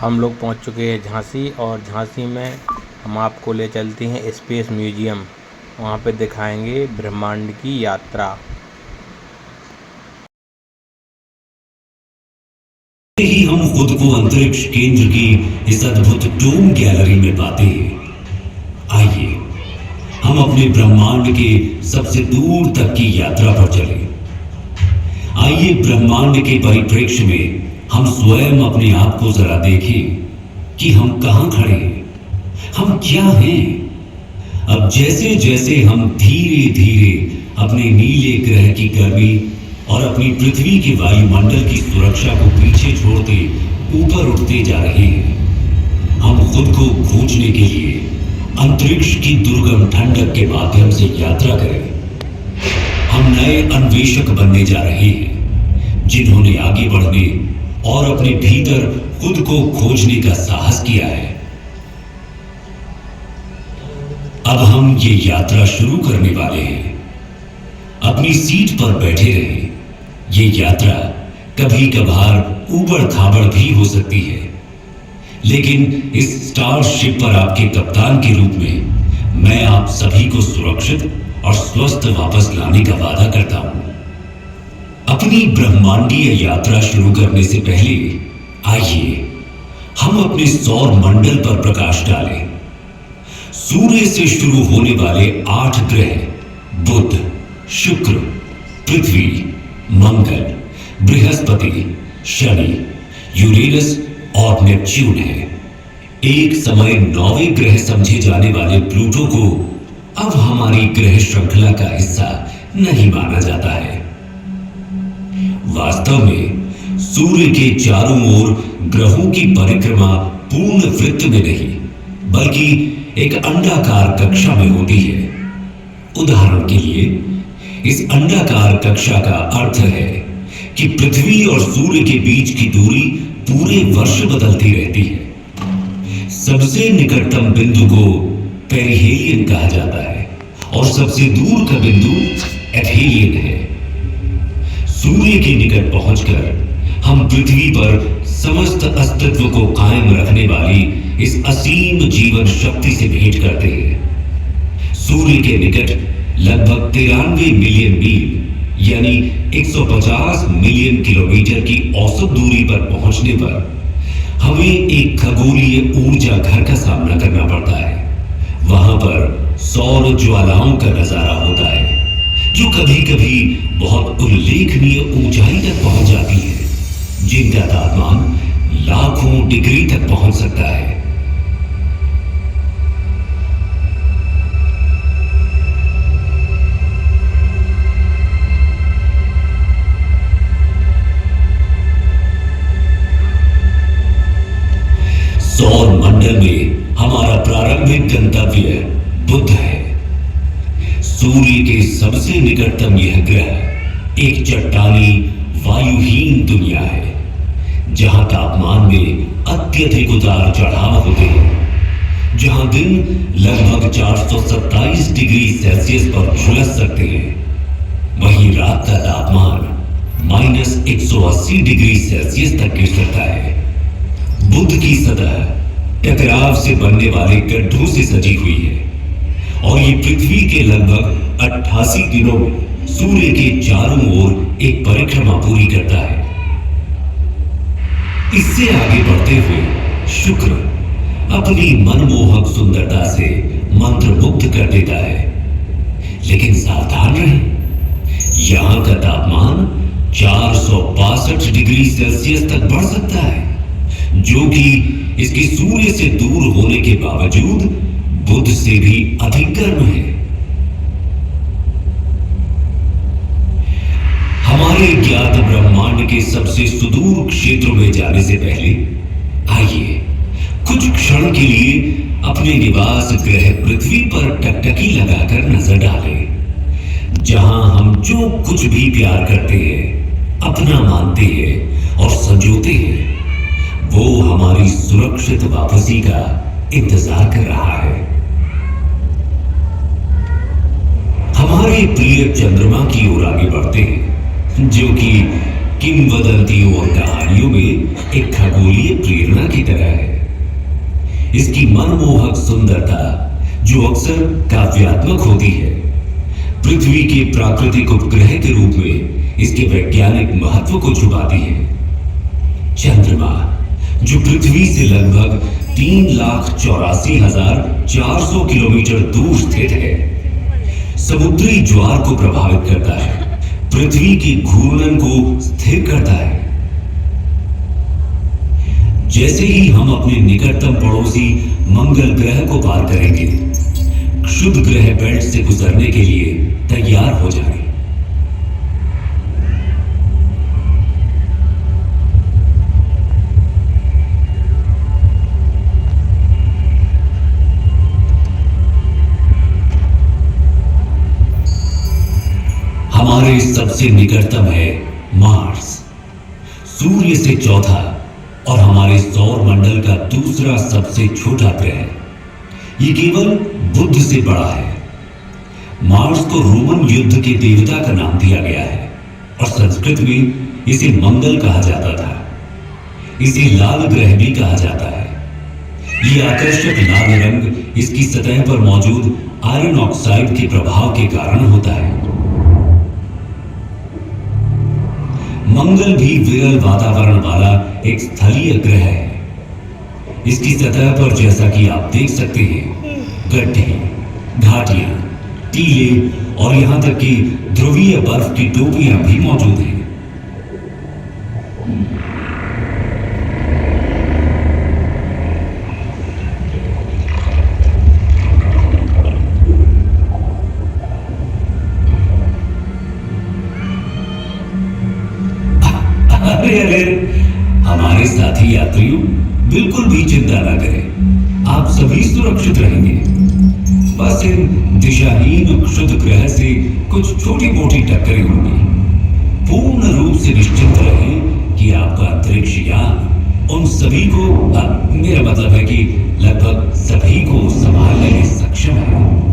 हम लोग पहुंच चुके हैं झांसी, और झांसी में हम आपको ले चलते हैं स्पेस म्यूजियम। वहां पे दिखाएंगे ब्रह्मांड की यात्रा। ही हम खुद को अंतरिक्ष केंद्र की इस अद्भुत डोम गैलरी में पाते हैं। आइए हम अपने ब्रह्मांड के सबसे दूर तक की यात्रा पर चलें। आइए ब्रह्मांड के परिप्रेक्ष्य में हम स्वयं अपने आप को जरा देखें कि हम कहां खड़े हैं, हम क्या हैं। अब जैसे जैसे हम धीरे धीरे अपने नीले ग्रह की गर्मी और अपनी पृथ्वी के वायुमंडल की सुरक्षा को पीछे छोड़ते ऊपर उठते जा रहे हैं, हम खुद को खोजने के लिए अंतरिक्ष की दुर्गम ठंडक के माध्यम से यात्रा करें। हम नए अन्वेषक बनने जा रहे हैं, जिन्होंने आगे बढ़ने और अपने भीतर खुद को खोजने का साहस किया है। अब हम ये यात्रा शुरू करने वाले हैं। अपनी सीट पर बैठे रहें। ये यात्रा कभी कभार ऊबड़ खाबड़ भी हो सकती है, लेकिन इस स्टारशिप पर आपके कप्तान के रूप में मैं आप सभी को सुरक्षित और स्वस्थ वापस लाने का वादा करता हूं। अपनी ब्रह्मांडीय यात्रा शुरू करने से पहले आइए हम अपने सौर मंडल पर प्रकाश डालें। सूर्य से शुरू होने वाले 8 ग्रह बुध, शुक्र, पृथ्वी, मंगल, बृहस्पति, शनि, यूरेनस और नेपच्यून है। एक समय 9वें ग्रह समझे जाने वाले प्लूटो को अब हमारी ग्रह श्रृंखला का हिस्सा नहीं माना जाता है। वास्तव में सूर्य के चारों ओर ग्रहों की परिक्रमा पूर्ण वृत्त में नहीं, बल्कि एक अंडाकार कक्षा में होती है। उदाहरण के लिए इस अंडाकार कक्षा का अर्थ है कि पृथ्वी और सूर्य के बीच की दूरी पूरे वर्ष बदलती रहती है। सबसे निकटतम बिंदु को पेरिहेलियन कहा जाता है और सबसे दूर का बिंदु एपीलियन है। सूर्य के निकट पहुंचकर हम पृथ्वी पर समस्त अस्तित्व को कायम रखने वाली इस असीम जीवन शक्ति से भेंट करते हैं। सूर्य के निकट लगभग 93 मिलियन मील यानी 150 मिलियन किलोमीटर की औसत दूरी पर पहुंचने पर हमें एक खगोलीय ऊर्जा घर का सामना करना पड़ता है। वहां पर सौर ज्वालाओं का नजारा होता है, जो कभी कभी बहुत उल्लेखनीय ऊंचाई तक पहुंच जाती है, जिनका तापमान लाखों डिग्री तक पहुंच सकता है। सौर मंडल में हमारा प्रारंभिक गंतव्य बुध है। सूर्य के सबसे निकटतम यह ग्रह एक चट्टानी वायुहीन दुनिया है, जहां तापमान में अत्यधिक उतार चढ़ाव होते हैं, जहां दिन लगभग 427 डिग्री सेल्सियस पर झुलस सकते हैं, वहीं रात का तापमान -180 डिग्री सेल्सियस तक गिर सकता है। बुध की सतह टकराव से बनने वाले गड्ढों से सजी हुई है और ये पृथ्वी के लगभग 88 दिनों में सूर्य के चारों ओर एक परिक्रमा पूरी करता है। इससे आगे बढ़ते हुए शुक्र अपनी मनमोहक सुंदरता से मंत्रमुग्ध कर देता है, लेकिन सावधान रहें, यहां का तापमान 462 डिग्री सेल्सियस तक बढ़ सकता है, जो कि इसके सूर्य से दूर होने के बावजूद बुध से भी अधिक गर्म है। हमारे ज्ञात ब्रह्मांड के सबसे सुदूर क्षेत्रों में जाने से पहले आइए कुछ क्षण के लिए अपने निवास ग्रह पृथ्वी पर टकटकी लगाकर नजर डालें, जहां हम जो कुछ भी प्यार करते हैं, अपना मानते हैं और संजोते हैं, वो हमारी सुरक्षित वापसी का इंतजार कर रहा है। हमारे प्रिय चंद्रमा की ओर आगे बढ़ते हैं, जो कि किंवदंतियों और कहानियों में एक खगोलीय प्रेरणा की तरह है। इसकी मनमोहक सुंदरता जो अक्सर काव्यात्मक होती है, पृथ्वी के प्राकृतिक उपग्रह के रूप में इसके वैज्ञानिक महत्व को छुपाती है। चंद्रमा जो पृथ्वी से लगभग 3,84,400 किलोमीटर दूर स्थित है, समुद्री ज्वार को प्रभावित करता है, पृथ्वी की घूर्णन को स्थिर करता है। जैसे ही हम अपने निकटतम पड़ोसी मंगल ग्रह को पार करेंगे, क्षुध ग्रह बेल्ट से गुजरने के लिए तैयार हो जाए। हमारे सबसे निकटतम है मार्स, सूर्य से चौथा और हमारे सौर मंडल का दूसरा सबसे छोटा ग्रह। ये केवल बुध से बड़ा है। मार्स को रोमन युद्ध के देवता का नाम दिया गया है और संस्कृत में इसे मंगल कहा जाता था। इसे लाल ग्रह भी कहा जाता है। ये आकर्षक लाल रंग इसकी सतह पर मौजूद आयरन ऑक्साइड के प्रभाव के कारण होता है। मंगल भी विरल वातावरण वाला एक स्थलीय ग्रह है। इसकी सतह पर जैसा कि आप देख सकते हैं, गड्ढे, घाटियां, टीले और यहां तक कि ध्रुवीय बर्फ की टोपियां भी मौजूद हैं। अरे हमारे साथी यात्रियों, बिल्कुल भी चिंता ना करें, आप सभी सुरक्षित रहेंगे। बस इन दिशाहीन क्षुद्र ग्रह से कुछ छोटी मोटी टक्करें होंगी। पूर्ण रूप से निश्चिंत रहें कि आपका अंतरिक्ष यान उन सभी को, मेरा मतलब है कि लगभग सभी को संभालने में सक्षम है।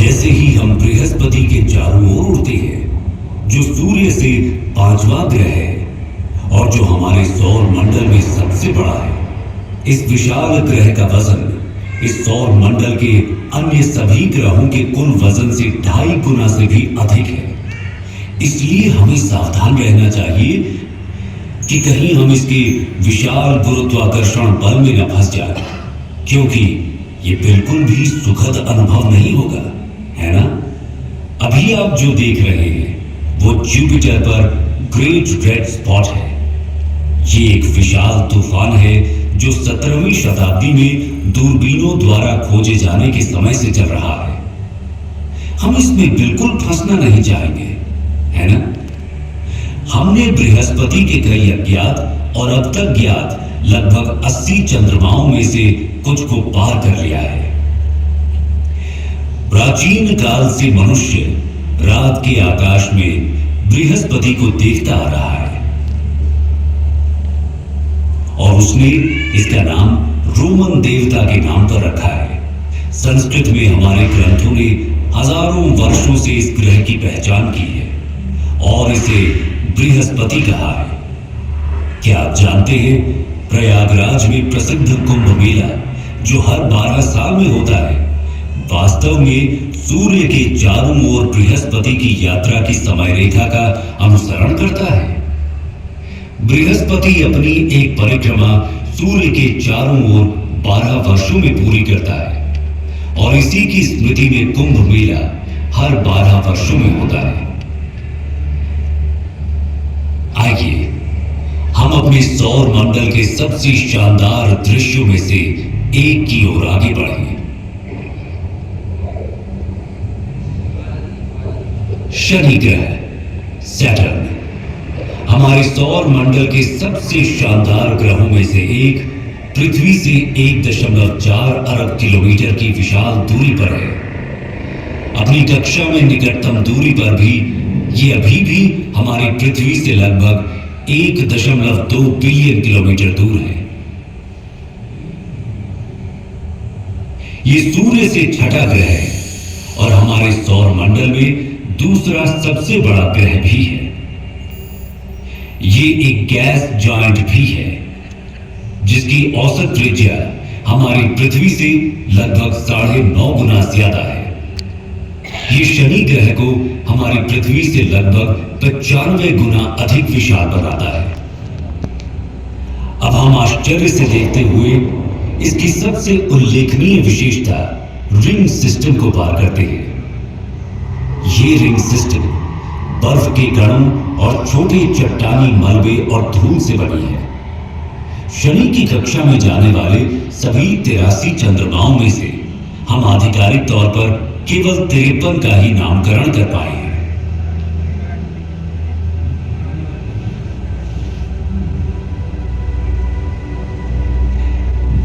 जैसे ही हम बृहस्पति के चारों ओर उड़ते हैं, जो सूर्य से 5वां ग्रह है और जो हमारे सौर मंडल में सबसे बड़ा है, इस विशाल ग्रह का वजन इस सौर मंडल के अन्य सभी ग्रहों के कुल वजन से 2.5 गुना से भी अधिक है। इसलिए हमें सावधान रहना चाहिए कि कहीं हम इसके विशाल गुरुत्वाकर्षण बल में न फंस जाएं, क्योंकि ये बिल्कुल भी सुखद अनुभव नहीं होगा, है ना? अभी आप जो देख रहे हैं वो जुपिटर पर ग्रेट रेड स्पॉट है। ये एक विशाल तूफान है जो 17वीं शताब्दी में दूरबीनों द्वारा खोजे जाने के समय से चल रहा है। हम इसमें बिल्कुल फंसना नहीं चाहेंगे, है ना? हमने बृहस्पति के कई अज्ञात और अब तक ज्ञात लगभग 80 चंद्रमाओं में से कुछ को पार कर लिया है। प्राचीन काल से मनुष्य रात के आकाश में बृहस्पति को देखता आ रहा है और उसने इसका नाम रोमन देवता के नाम पर रखा है। संस्कृत में हमारे ग्रंथों ने हजारों वर्षों से इस ग्रह की पहचान की है और इसे बृहस्पति कहा है। क्या आप जानते हैं, प्रयागराज में प्रसिद्ध कुंभ मेला जो हर 12 साल में होता है, वास्तव में सूर्य के चारों ओर बृहस्पति की यात्रा की समय रेखा का अनुसरण करता है। बृहस्पति अपनी एक परिक्रमा सूर्य के चारों ओर 12 वर्षों में पूरी करता है और इसी की स्मृति में कुंभ मेला हर 12 वर्षों में होता है। आइए हम अपने सौर मंडल के सबसे शानदार दृश्यों में से एक की ओर आगे बढ़ें। शनि ग्रह, सैटर्न, हमारे सौर मंडल के सबसे शानदार ग्रहों में से एक, पृथ्वी से 1.4 अरब किलोमीटर की विशाल दूरी पर है। अपनी कक्षा में निकटतम दूरी पर भी ये अभी भी हमारी पृथ्वी से लगभग 1.2 बिलियन किलोमीटर दूर है। ये सूर्य से छठा ग्रह है और हमारे सौर मंडल में दूसरा सबसे बड़ा ग्रह भी है। ये एक गैस जॉइंट भी है जिसकी औसत त्रिज्या हमारी पृथ्वी से लगभग 9.5 गुना ज्यादा है। ये शनि ग्रह को हमारी पृथ्वी से लगभग 95 गुना अधिक विशाल बनाता है। अब हम आश्चर्य से देखते हुए इसकी सबसे उल्लेखनीय विशेषता रिंग सिस्टम को पार करते हैं। ये रिंग सिस्टम बर्फ के कणों और छोटे चट्टानी मलबे और धूल से बनी है। शनि की कक्षा में जाने वाले सभी 83 चंद्रमाओं में से हम आधिकारिक तौर पर केवल 53 का ही नामकरण कर पाए हैं।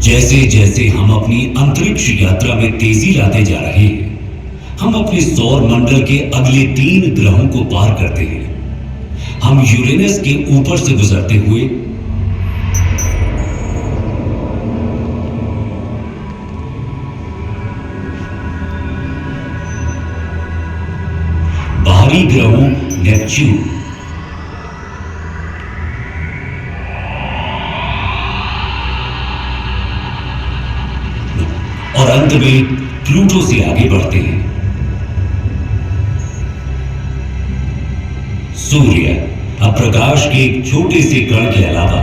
जैसे जैसे हम अपनी अंतरिक्ष यात्रा में तेजी लाते जा रहे हैं, हम अपने सौर मंडल के अगले 3 ग्रहों को पार करते हैं। हम यूरेनस के ऊपर से गुजरते हुए बाहरी ग्रहों नेपच्यून और अंत में प्लूटो से आगे बढ़ते हैं। सूर्य अब प्रकाश के एक छोटे से कण के अलावा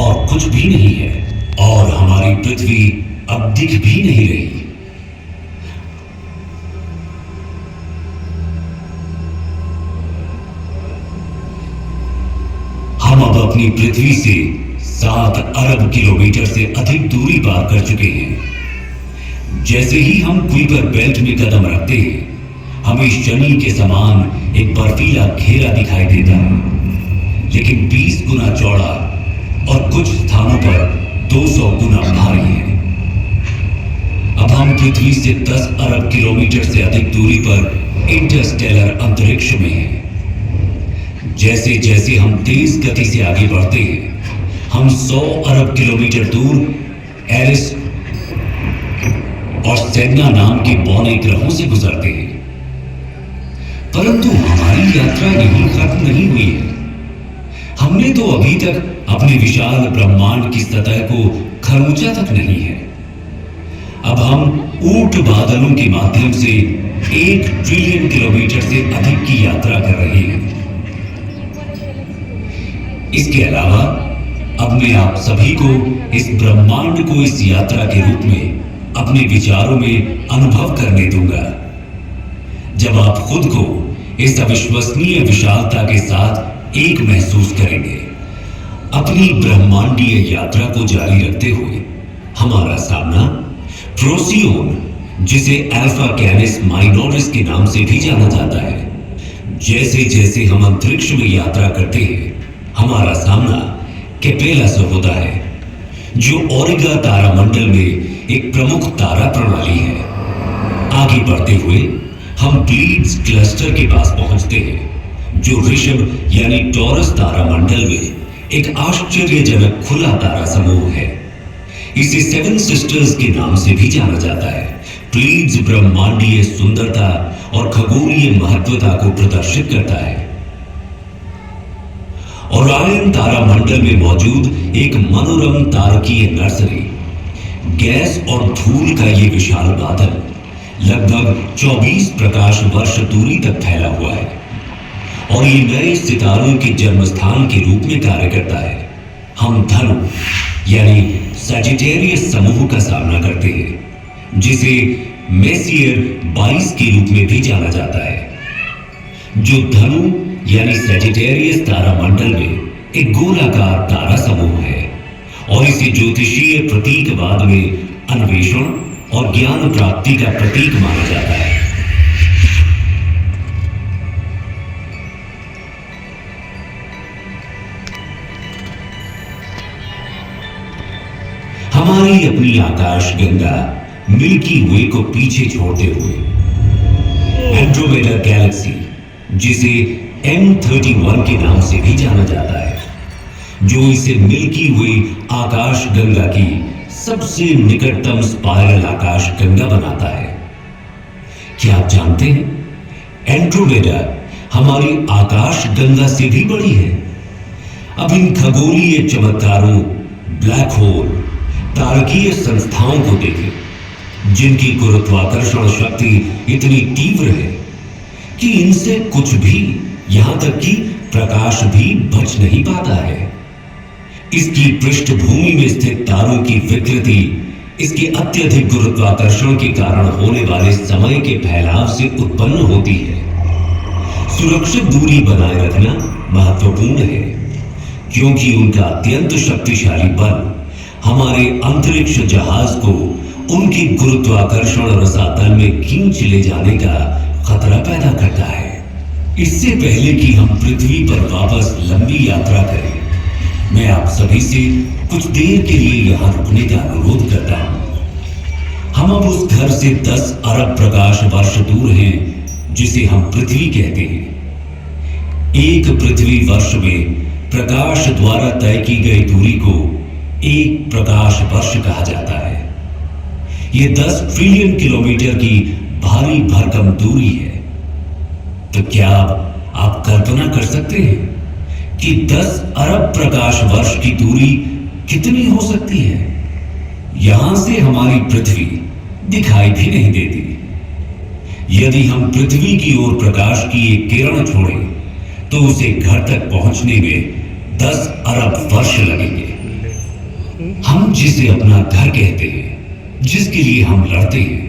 और कुछ भी नहीं है और हमारी पृथ्वी अब दिख भी नहीं रही। हम अब अपनी पृथ्वी से 7 अरब किलोमीटर से अधिक दूरी पार कर चुके हैं। जैसे ही हम कुइपर बेल्ट में कदम रखते हैं, हमें शनि के समान एक बर्फीला घेरा दिखाई देता है, लेकिन 20 गुना चौड़ा और कुछ स्थानों पर 200 गुना भारी है। अब हम पृथ्वी से 10 अरब किलोमीटर से अधिक दूरी पर इंटरस्टेलर अंतरिक्ष में हैं। जैसे जैसे हम तेज गति से आगे बढ़ते हैं, हम 100 अरब किलोमीटर दूर एरिस और सेगना नाम के बौने ग्रहों से गुजरते हैं। परंतु हमारी यात्रा यहीं खत्म नहीं हुई है। हमने तो अभी तक अपने विशाल ब्रह्मांड की सतह को खरोंचा तक नहीं है। अब हम ऊंट बादलों के माध्यम से 1 ट्रिलियन किलोमीटर से अधिक की यात्रा कर रहे हैं। इसके अलावा अब मैं आप सभी को इस ब्रह्मांड को इस यात्रा के रूप में अपने विचारों में अनुभव करने दूंगा। जब आप खुद को इस अविश्वसनीय विशालता के साथ एक महसूस करेंगे। अपनी ब्रह्मांडीय यात्रा को जारी रखते हुए हमारा सामना प्रोसियोन, जिसे अल्फा कैनिस माइनोरिस के नाम से भी जाना जाता है। जैसे जैसे हम अंतरिक्ष में यात्रा करते हैं, हमारा सामना कैपेला से होता है, जो ओरिगा तारामंडल में एक प्रमुख तारा प्रणाली है। आगे बढ़ते हुए हम प्लीड्स क्लस्टर के पास पहुंचते हैं, जो ऋषभ यानी टॉरस तारामंडल में एक आश्चर्यजनक खुला तारा समूह है। इसे 7 सिस्टर्स के नाम से भी जाना जाता है। प्लीड्स ब्रह्मांडीय सुंदरता और खगोलीय महत्वता को प्रदर्शित करता है। ओरायन तारामंडल में मौजूद एक मनोरम तारकीय नर्सरी, गैस और धूल का ये विशाल बादल लगभग 24 प्रकाश वर्ष दूरी तक फैला हुआ है और ये नए सितारों के जन्म स्थान के रूप में कार्य करता है। हम धनु यानी सजिटेरियस समूह का सामना करते हैं, जिसे मेसियर 22 के रूप में भी जाना जाता है, जो धनु यानी सजिटेरियस तारामंडल में एक गोलाकार तारा समूह है और इसे ज्योतिषीय प्रतीकवाद में अन्वेषण और ज्ञान प्राप्ति का प्रतीक माना जाता है। हमारी अपनी आकाश गंगा मिल्की वे को पीछे छोड़ते हुए एंड्रोमेडा गैलेक्सी, जिसे M31 के नाम से भी जाना जाता है, जो इसे मिल्की वे आकाश गंगा की सबसे निकटतम स्पाइरल आकाश गंगा बनाता है। क्या आप जानते हैं एंड्रोमेडा हमारी आकाश गंगा से भी बड़ी है। अब इन खगोलीय चमत्कारों, ब्लैक होल, तारकीय संस्थाओं को देखें जिनकी गुरुत्वाकर्षण शक्ति इतनी तीव्र है कि इनसे कुछ भी, यहां तक कि प्रकाश भी बच नहीं पाता है। इसकी पृष्ठभूमि में स्थित तारों की विकृति इसके अत्यधिक गुरुत्वाकर्षण के कारण होने वाले समय के फैलाव से उत्पन्न होती है। सुरक्षित दूरी बनाए रखना महत्वपूर्ण है क्योंकि उनका अत्यंत शक्तिशाली बल हमारे अंतरिक्ष जहाज को उनकी गुरुत्वाकर्षण रसातल में खींच ले जाने का खतरा पैदा करता है। इससे पहले कि हम पृथ्वी पर वापस लंबी यात्रा करें, मैं आप सभी से कुछ देर के लिए यहां रुकने का अनुरोध करता हूं। हम अब उस घर से 10 अरब प्रकाश वर्ष दूर हैं जिसे हम पृथ्वी कहते हैं। एक पृथ्वी वर्ष में प्रकाश द्वारा तय की गई दूरी को एक प्रकाश वर्ष कहा जाता है। यह 10 ट्रिलियन किलोमीटर की भारी भरकम दूरी है। तो क्या आप कल्पना कर सकते हैं कि 10 अरब प्रकाश वर्ष की दूरी कितनी हो सकती है? यहां से हमारी पृथ्वी दिखाई भी नहीं देती। यदि हम पृथ्वी की ओर प्रकाश की एक किरण छोड़ें तो उसे घर तक पहुंचने में 10 अरब वर्ष लगेंगे। हम जिसे अपना घर कहते हैं, जिसके लिए हम लड़ते हैं,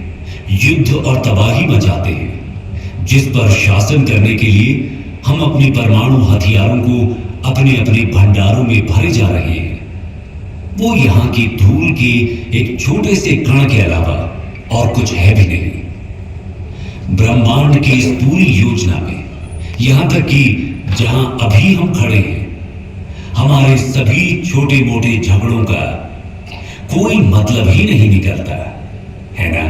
युद्ध और तबाही मचाते हैं, जिस पर शासन करने के लिए हम अपने परमाणु हथियारों को अपने अपने भंडारों में भरे जा रहे हैं, वो यहां की धूल के एक छोटे से कण के अलावा और कुछ है भी नहीं। ब्रह्मांड की इस पूरी योजना में, यहां तक कि जहां अभी हम खड़े हैं, हमारे सभी छोटे मोटे झगड़ों का कोई मतलब ही नहीं निकलता है ना?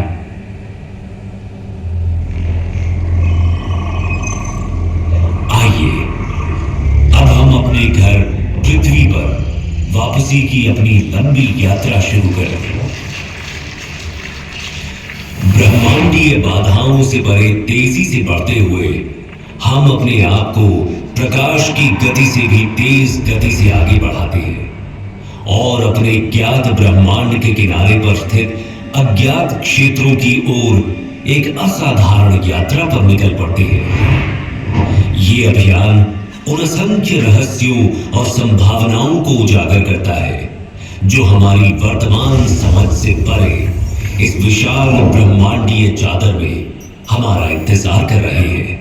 आइए अब हम अपने घर पृथ्वी पर वापसी की अपनी लंबी यात्रा शुरू करें। ब्रह्मांडीय बाधाओं से भरे तेजी से बढ़ते हुए हम अपने आप को प्रकाश की गति से भी तेज गति से आगे बढ़ाते हैं और अपने ज्ञात ब्रह्मांड के किनारे पर स्थित अज्ञात क्षेत्रों की ओर एक असाधारण यात्रा पर निकल पड़ते हैं। ये अभियान उन असंख्य रहस्यों और संभावनाओं को उजागर करता है जो हमारी वर्तमान समझ से परे इस विशाल ब्रह्मांडीय चादर में हमारा इंतजार कर रहे हैं।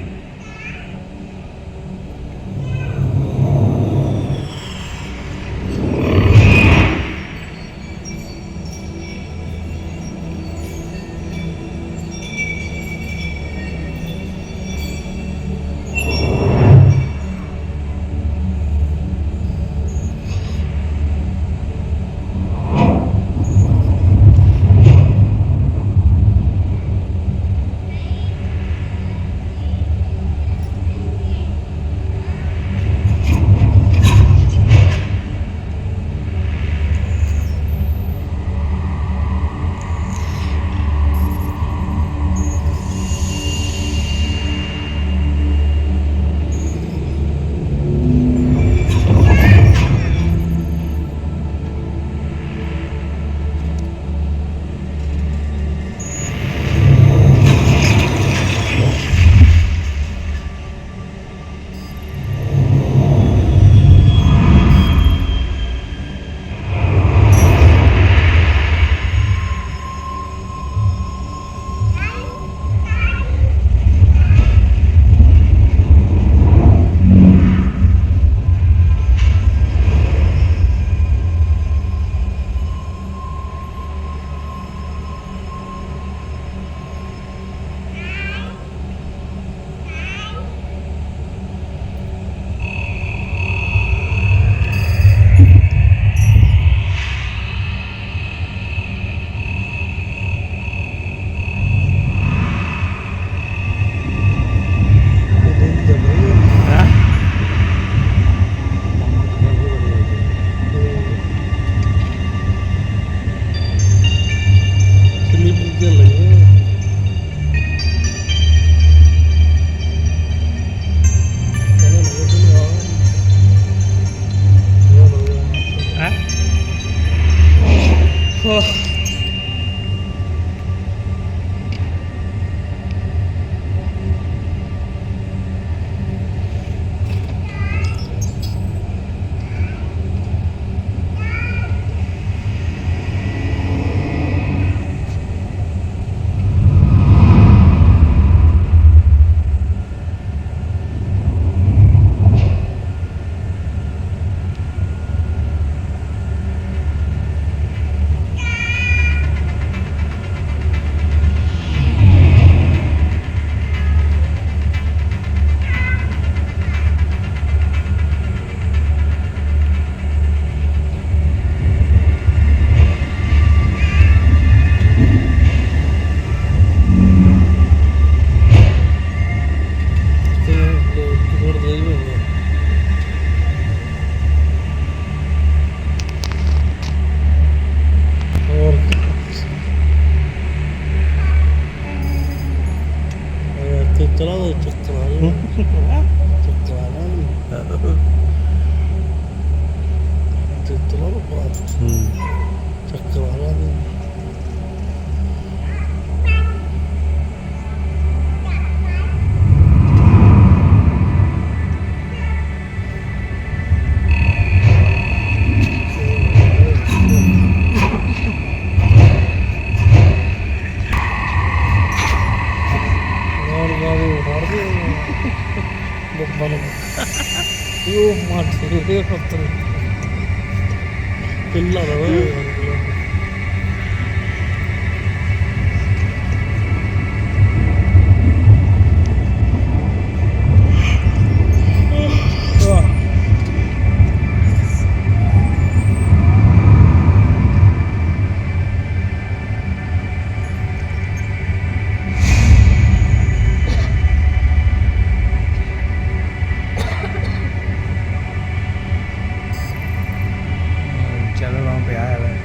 चलो वहाँ पे आया है।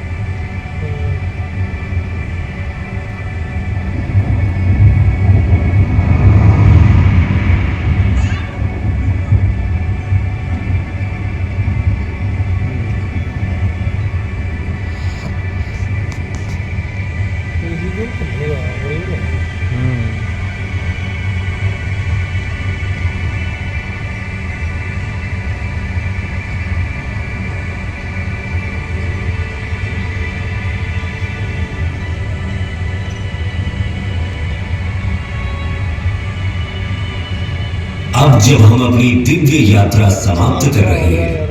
अब जब हम अपनी दिव्य यात्रा समाप्त कर रहे हैं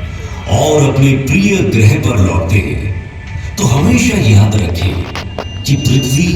और अपने प्रिय ग्रह पर लौटते हैं तो हमेशा याद रखें कि पृथ्वी